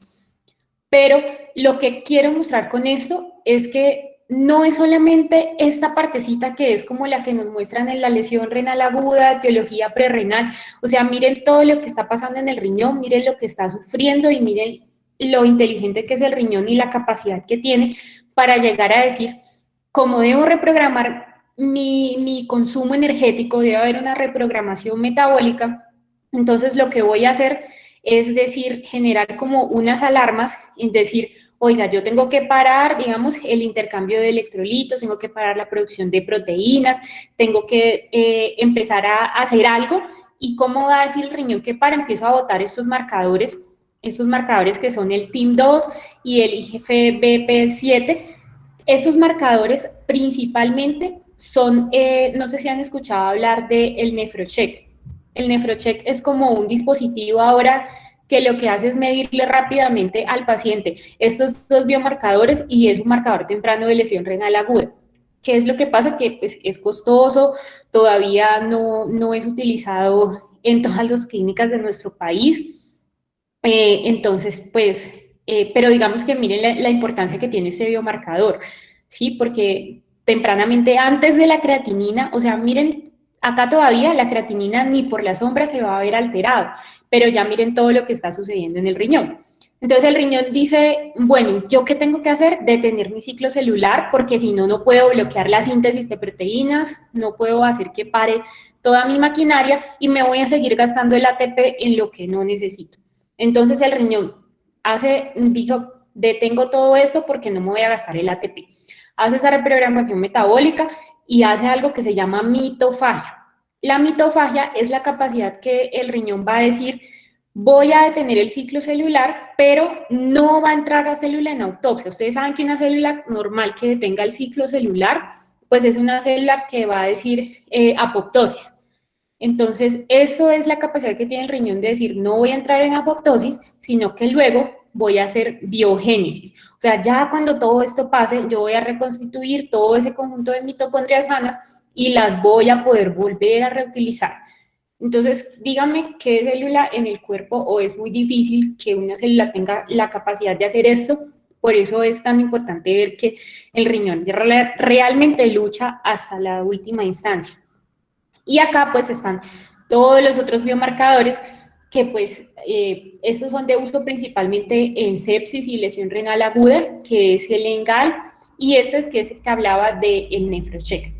Speaker 2: Pero lo que quiero mostrar con esto es que no es solamente esta partecita que es como la que nos muestran en la lesión renal aguda, etiología prerrenal. O sea, miren todo lo que está pasando en el riñón, miren lo que está sufriendo y miren lo inteligente que es el riñón y la capacidad que tiene para llegar a decir, cómo debo reprogramar mi consumo energético, debe haber una reprogramación metabólica. Entonces, lo que voy a hacer es decir, generar como unas alarmas, es decir, oiga, yo tengo que parar, digamos, el intercambio de electrolitos, tengo que parar la producción de proteínas, tengo que empezar a hacer algo. ¿Y cómo va a decir el riñón que para? Empiezo a botar estos marcadores que son el TIM2 y el IGF-BP7. Estos marcadores principalmente son, no sé si han escuchado hablar del NephroCheck. El NephroCheck es como un dispositivo ahora que lo que hace es medirle rápidamente al paciente estos dos biomarcadores y es un marcador temprano de lesión renal aguda. ¿Qué es lo que pasa? Que pues, es costoso, todavía no es utilizado en todas las clínicas de nuestro país. Entonces, pues, pero digamos que miren la importancia que tiene este biomarcador, ¿sí? Porque tempranamente, antes de la creatinina, o sea, miren, acá todavía la creatinina ni por la sombra se va a ver alterado, pero ya miren todo lo que está sucediendo en el riñón. Entonces el riñón dice, bueno, ¿yo qué tengo que hacer? Detener mi ciclo celular, porque si no, no puedo bloquear la síntesis de proteínas, no puedo hacer que pare toda mi maquinaria y me voy a seguir gastando el ATP en lo que no necesito. Entonces el riñón dijo, detengo todo esto porque no me voy a gastar el ATP. Hace esa reprogramación metabólica y hace algo que se llama mitofagia. La mitofagia es la capacidad que el riñón va a decir, voy a detener el ciclo celular, pero no va a entrar a célula en autopsia. Ustedes saben que una célula normal que detenga el ciclo celular, pues es una célula que va a decir apoptosis. Entonces, eso es la capacidad que tiene el riñón de decir, no voy a entrar en apoptosis, sino que luego voy a hacer biogénesis. O sea, ya cuando todo esto pase, yo voy a reconstituir todo ese conjunto de mitocondrias sanas y las voy a poder volver a reutilizar. Entonces, dígame qué célula en el cuerpo, o es muy difícil que una célula tenga la capacidad de hacer esto. Por eso es tan importante ver que el riñón realmente lucha hasta la última instancia. Y acá pues están todos los otros biomarcadores que pues estos son de uso principalmente en sepsis y lesión renal aguda, que es el ENGAL, y este es el que hablaba del NephroCheck.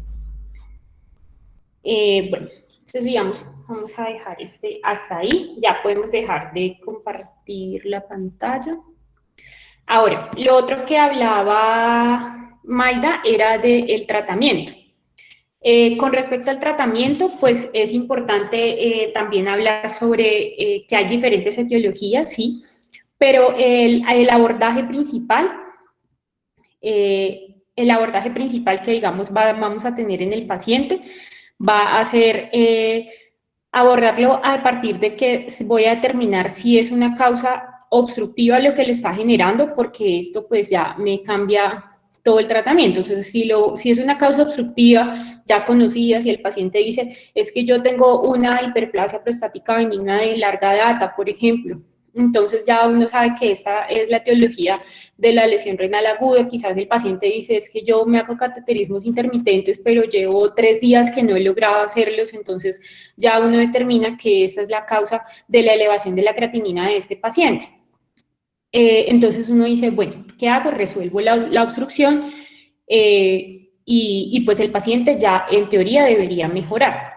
Speaker 2: Bueno, entonces digamos, vamos a dejar hasta ahí, ya podemos dejar de compartir la pantalla. Ahora, lo otro que hablaba Maida era del tratamiento. Con respecto al tratamiento, pues es importante también hablar sobre que hay diferentes etiologías, sí, pero el abordaje principal el abordaje principal que, digamos, vamos a tener en el paciente va a ser abordarlo a partir de que voy a determinar si es una causa obstructiva lo que le está generando, porque esto pues ya me cambia todo el tratamiento. Entonces, si es una causa obstructiva ya conocida, si el paciente dice, es que yo tengo una hiperplasia prostática benigna de larga data, por ejemplo, entonces ya uno sabe que esta es la etiología de la lesión renal aguda. Quizás el paciente dice, es que yo me hago cateterismos intermitentes, pero llevo 3 días que no he logrado hacerlos, entonces ya uno determina que esta es la causa de la elevación de la creatinina de este paciente. Entonces uno dice, bueno, ¿qué hago? Resuelvo la obstrucción y pues el paciente ya en teoría debería mejorar.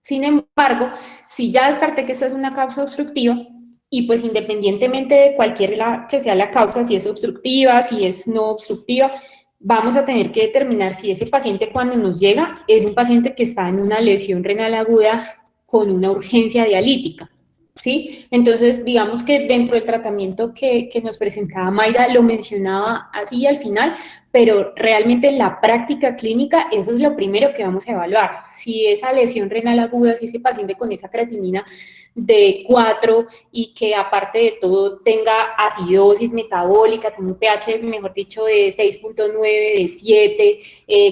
Speaker 2: Sin embargo, si ya descarté que esta es una causa obstructiva, y pues independientemente de cualquier que sea la causa, si es obstructiva, si es no obstructiva, vamos a tener que determinar si ese paciente cuando nos llega es un paciente que está en una lesión renal aguda con una urgencia dialítica, ¿sí? Entonces, digamos que dentro del tratamiento que nos presentaba Mayra, lo mencionaba así al final, pero realmente en la práctica clínica eso es lo primero que vamos a evaluar. Si esa lesión renal aguda, si ese paciente con esa creatinina de 4 y que aparte de todo tenga acidosis metabólica, tenga un pH, mejor dicho, de 6.9, de 7,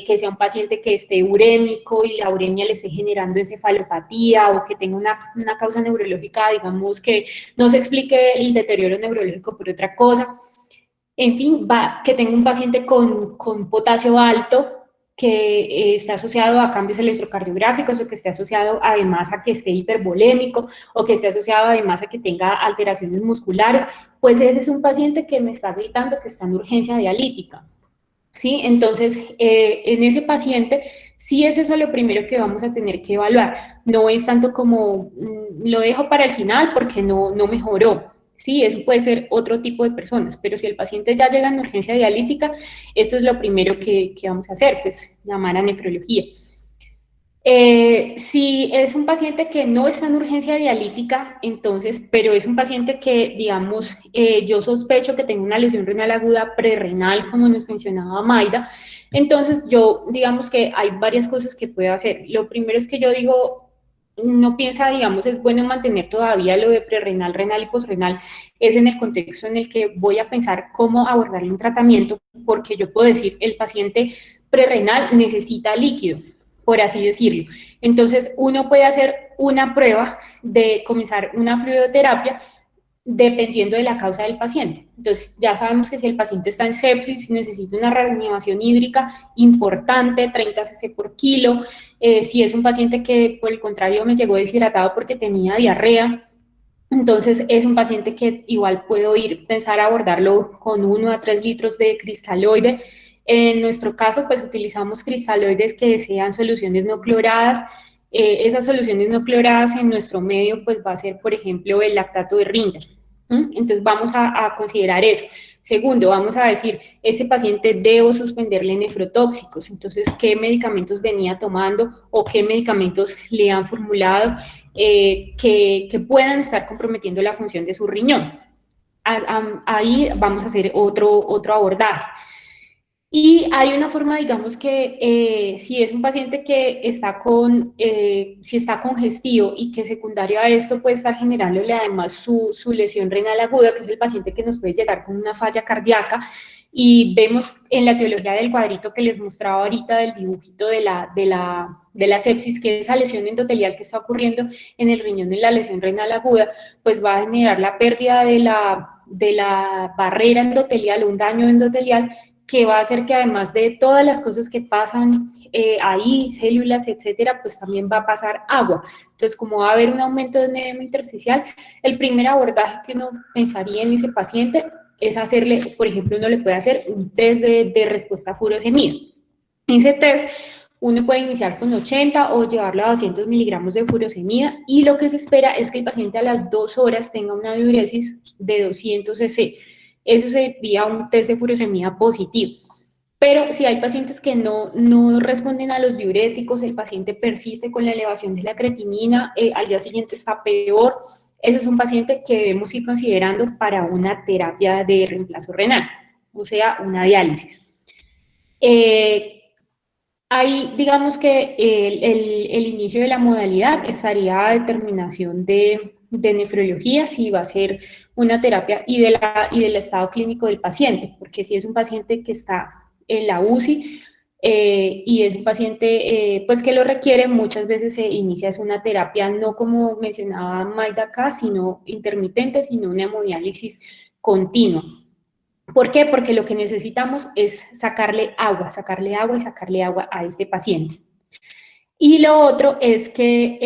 Speaker 2: que sea un paciente que esté urémico y la uremia le esté generando encefalopatía o que tenga una causa neurológica, digamos, que no se explique el deterioro neurológico por otra cosa. En fin, que tenga un paciente con potasio alto, que esté asociado a cambios electrocardiográficos o que esté asociado además a que esté hipervolémico o que esté asociado además a que tenga alteraciones musculares, pues ese es un paciente que me está gritando que está en urgencia dialítica. ¿Sí? Entonces, en ese paciente, sí es eso lo primero que vamos a tener que evaluar. No es tanto como lo dejo para el final porque no mejoró. Sí, eso puede ser otro tipo de personas, pero si el paciente ya llega en urgencia dialítica, eso es lo primero que vamos a hacer, pues llamar a nefrología. Si es un paciente que no está en urgencia dialítica, entonces, pero es un paciente que, digamos, yo sospecho que tenga una lesión renal aguda prerrenal, como nos mencionaba Maida, entonces yo, digamos que hay varias cosas que puedo hacer. Lo primero es que yo digo, no piensa, digamos, es bueno mantener todavía lo de prerrenal, renal y posrenal, es en el contexto en el que voy a pensar cómo abordarle un tratamiento, porque yo puedo decir, el paciente prerrenal necesita líquido, por así decirlo. Entonces, uno puede hacer una prueba de comenzar una fluidoterapia dependiendo de la causa del paciente. Entonces, ya sabemos que si el paciente está en sepsis, necesita una reanimación hídrica importante, 30 cc por kilo. Si es un paciente que, por el contrario, me llegó deshidratado porque tenía diarrea, entonces es un paciente que igual puedo pensar a abordarlo con 1 a 3 litros de cristaloide. En nuestro caso, pues utilizamos cristaloides que sean soluciones no cloradas. Esas soluciones no cloradas en nuestro medio, pues va a ser, por ejemplo, el lactato de Ringer. Entonces vamos a considerar eso. Segundo, vamos a decir, ese paciente debo suspenderle nefrotóxicos. Entonces, ¿qué medicamentos venía tomando o qué medicamentos le han formulado que puedan estar comprometiendo la función de su riñón? Ahí vamos a hacer otro abordaje. Y hay una forma, digamos que si es un paciente que está si está congestivo y que secundario a esto puede estar generándole además su lesión renal aguda, que es el paciente que nos puede llegar con una falla cardíaca, y vemos en la etiología del cuadrito que les mostraba ahorita del dibujito de la sepsis, que esa lesión endotelial que está ocurriendo en el riñón en la lesión renal aguda, pues va a generar la pérdida de la barrera endotelial o un daño endotelial que va a hacer que además de todas las cosas que pasan ahí, células, etcétera, pues también va a pasar agua. Entonces, como va a haber un aumento de edema intersticial, el primer abordaje que uno pensaría en ese paciente es hacerle, por ejemplo, uno le puede hacer un test de respuesta a furosemida. En ese test, uno puede iniciar con 80 o llevarlo a 200 miligramos de furosemida y lo que se espera es que el paciente a las 2 horas tenga una diuresis de 200 cc. Eso sería un test de furosemida positivo. Pero si hay pacientes que no responden a los diuréticos, el paciente persiste con la elevación de la creatinina, al día siguiente está peor, ese es un paciente que debemos ir considerando para una terapia de reemplazo renal, o sea, una diálisis. Hay, digamos que el inicio de la modalidad estaría a determinación de nefrología, si va a ser una terapia y del estado clínico del paciente, porque si es un paciente que está en la UCI y es un paciente pues que lo requiere, muchas veces se inicia es una terapia no como mencionaba Maida acá, sino intermitente, sino una hemodiálisis continua. ¿Por qué? Porque lo que necesitamos es sacarle agua y sacarle agua a este paciente. Y lo otro es que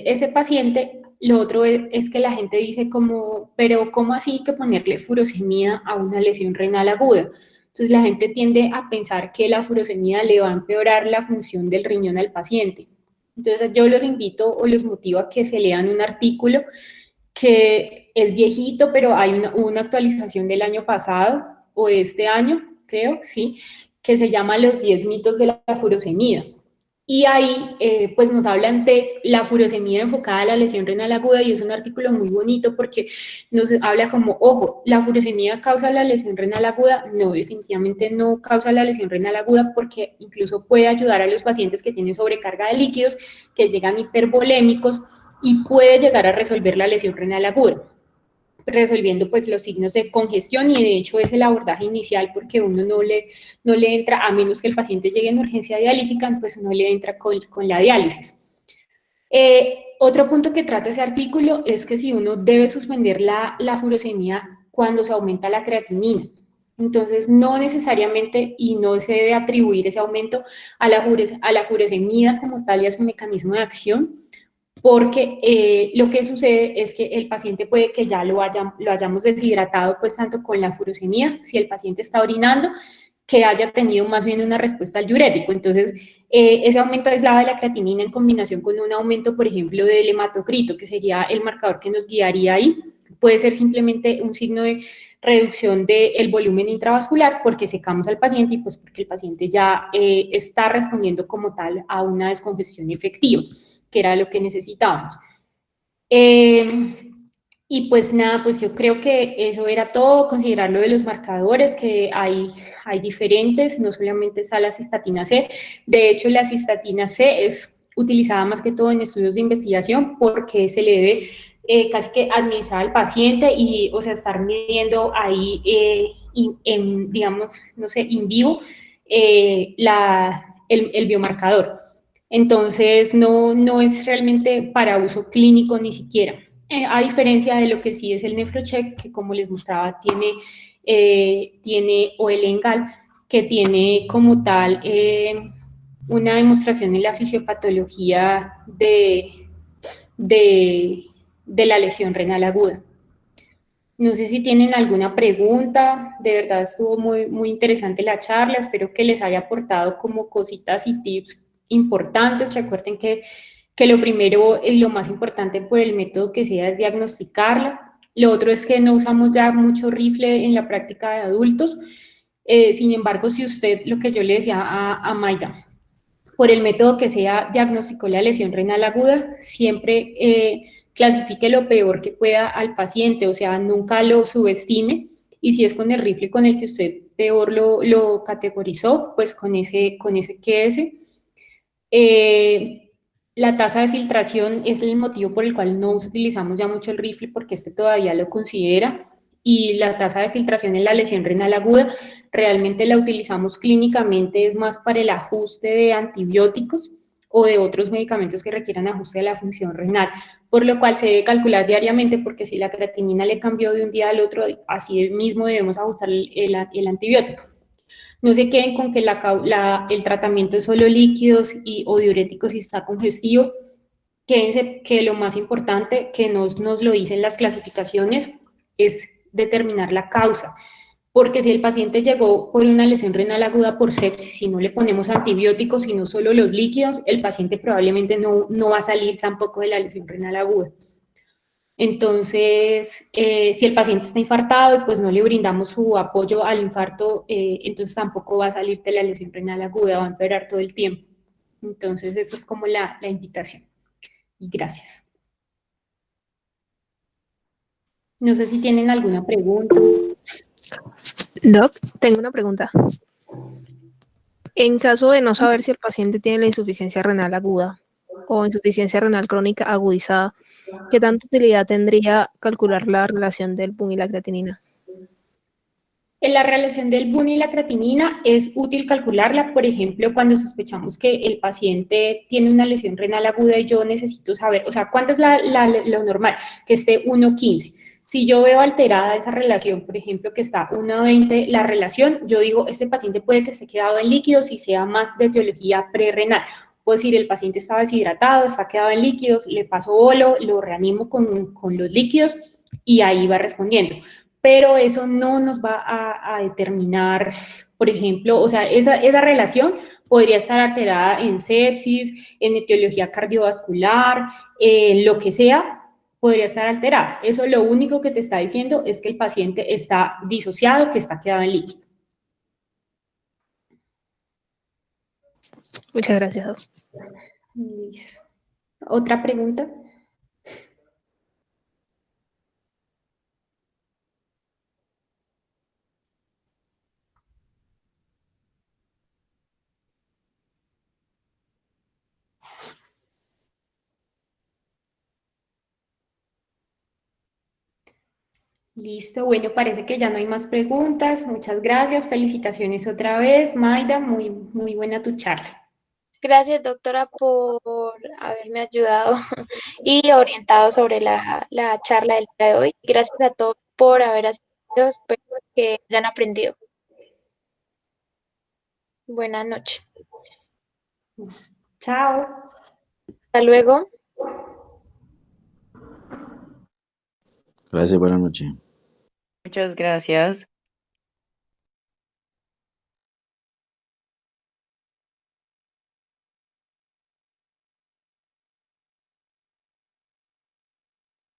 Speaker 2: ese paciente, lo otro es que la gente dice como, pero ¿cómo así que ponerle furosemida a una lesión renal aguda? Entonces la gente tiende a pensar que la furosemida le va a empeorar la función del riñón al paciente. Entonces yo los invito o los motivo a que se lean un artículo que es viejito, pero hay una actualización del año pasado o de este año, creo, sí, que se llama Los 10 mitos de la furosemida. Y ahí pues nos hablan de la furosemida enfocada a la lesión renal aguda y es un artículo muy bonito porque nos habla como, ojo, ¿la furosemida causa la lesión renal aguda? No, definitivamente no causa la lesión renal aguda porque incluso puede ayudar a los pacientes que tienen sobrecarga de líquidos, que llegan hipervolémicos y puede llegar a resolver la lesión renal aguda, resolviendo pues los signos de congestión y de hecho es el abordaje inicial porque uno no le entra, a menos que el paciente llegue en urgencia dialítica, pues no le entra con la diálisis. Otro punto que trata ese artículo es que si uno debe suspender la furosemia cuando se aumenta la creatinina. Entonces, no necesariamente y no se debe atribuir ese aumento a la furosemida como tal y a su mecanismo de acción, porque lo que sucede es que el paciente puede que ya lo hayamos deshidratado pues tanto con la furosemia, si el paciente está orinando, que haya tenido más bien una respuesta al diurético. Entonces, ese aumento aislado de la creatinina en combinación con un aumento, por ejemplo, del hematocrito, que sería el marcador que nos guiaría ahí, puede ser simplemente un signo de reducción del volumen intravascular porque secamos al paciente y pues porque el paciente ya está respondiendo como tal a una descongestión efectiva, que era lo que necesitábamos. Y pues nada, pues yo creo que eso era todo, considerar lo de los marcadores, que hay diferentes, no solamente está la cistatina C, de hecho la cistatina C es utilizada más que todo en estudios de investigación porque se le debe casi que administrar al paciente y, o sea, estar midiendo ahí, digamos, no sé, in vivo, el biomarcador. Entonces, no es realmente para uso clínico ni siquiera. A diferencia de lo que sí es el NephroCheck, que como les mostraba, o el ENGAL, que tiene como tal una demostración en la fisiopatología de la lesión renal aguda. No sé si tienen alguna pregunta, de verdad estuvo muy, muy interesante la charla, espero que les haya aportado como cositas y tips importantes. Recuerden que lo primero y lo más importante por el método que sea es diagnosticarla. Lo otro es que no usamos ya mucho rifle en la práctica de adultos. Sin embargo, si usted, lo que yo le decía a Maida, por el método que sea, diagnosticó la lesión renal aguda, siempre clasifique lo peor que pueda al paciente, o sea, nunca lo subestime, y si es con el rifle con el que usted peor lo categorizó, pues con ese quédese. La tasa de filtración es el motivo por el cual no utilizamos ya mucho el rifle, porque este todavía lo considera, y la tasa de filtración en la lesión renal aguda realmente la utilizamos clínicamente, es más para el ajuste de antibióticos o de otros medicamentos que requieran ajuste de la función renal, por lo cual se debe calcular diariamente, porque si la creatinina le cambió de un día al otro, así mismo debemos ajustar el antibiótico. No se queden con que el tratamiento es solo líquidos o diuréticos si está congestivo. Quédense que lo más importante que nos lo dicen las clasificaciones es determinar la causa. Porque si el paciente llegó por una lesión renal aguda por sepsis, si no le ponemos antibióticos, sino solo los líquidos, el paciente probablemente no va a salir tampoco de la lesión renal aguda. Entonces, si el paciente está infartado y pues no le brindamos su apoyo al infarto, entonces tampoco va a salir de la lesión renal aguda, va a empeorar todo el tiempo. Entonces, esta es como la invitación. Y gracias. No sé si tienen alguna pregunta.
Speaker 3: Doc, tengo una pregunta. En caso de no saber si el paciente tiene la insuficiencia renal aguda o insuficiencia renal crónica agudizada, ¿qué tanta utilidad tendría calcular la relación del PUN y la creatinina?
Speaker 2: En la relación del BUN y la creatinina es útil calcularla, por ejemplo, cuando sospechamos que el paciente tiene una lesión renal aguda y yo necesito saber, o sea, ¿cuánto es lo normal? Que esté 1,15. Si yo veo alterada esa relación, por ejemplo, que está 1,20 la relación, yo digo, este paciente puede que esté quedado en líquidos y sea más de etiología prerrenal. Puedo decir, el paciente está deshidratado, está quedado en líquidos, le paso bolo, lo reanimo con los líquidos y ahí va respondiendo. Pero eso no nos va a determinar, por ejemplo, o sea, esa relación podría estar alterada en sepsis, en etiología cardiovascular, lo que sea, podría estar alterada. Eso lo único que te está diciendo es que el paciente está disociado, que está quedado en líquido.
Speaker 3: Muchas gracias.
Speaker 2: Listo. ¿Otra pregunta? Listo, bueno, parece que ya no hay más preguntas. Muchas gracias, felicitaciones otra vez, Maida, muy, muy buena tu charla.
Speaker 1: Gracias, doctora, por haberme ayudado y orientado sobre la charla del día de hoy. Gracias a todos por haber asistido. Espero que hayan aprendido. Buenas noches.
Speaker 2: Chao.
Speaker 1: Hasta luego.
Speaker 4: Gracias, buenas noches.
Speaker 5: Muchas gracias.